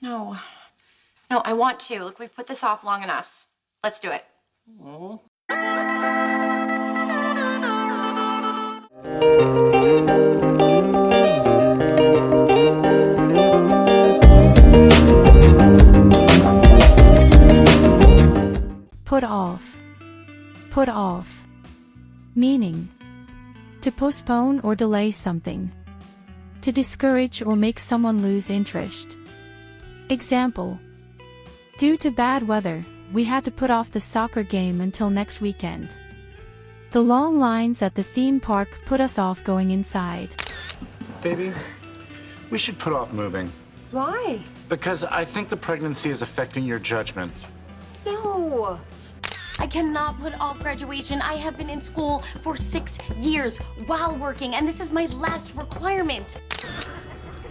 No. No, I want to. Look, we've put this off long enough. Let's do it. Oh. Put off. Put off. Meaning: to postpone or delay something. To discourage or make someone lose interest. Example: due to bad weather, we had to put off the soccer game until next weekend. The long lines at the theme park put us off going inside. Baby, we should put off moving. Why? Because I think the pregnancy is affecting your judgment. No. I cannot put off graduation. I have been in school for 6 years while working, and this is my last requirement.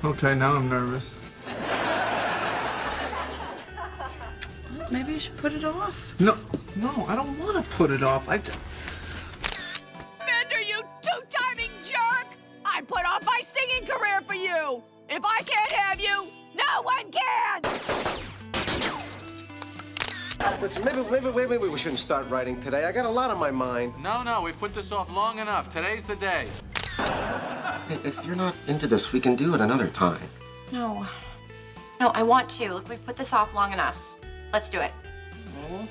Okay, now I'm nervous. Maybe you should put it off. No, I don't want to put it off. Bender, you two-timing jerk! I put off my singing career for you! If I can't have you, no one can! Listen, maybe we shouldn't start writing today. I got a lot on my mind. No, we've put this off long enough. Today's the day. Hey, if you're not into this, we can do it another time. No. No, I want to. Look, we've put this off long enough. Let's do it. Oh.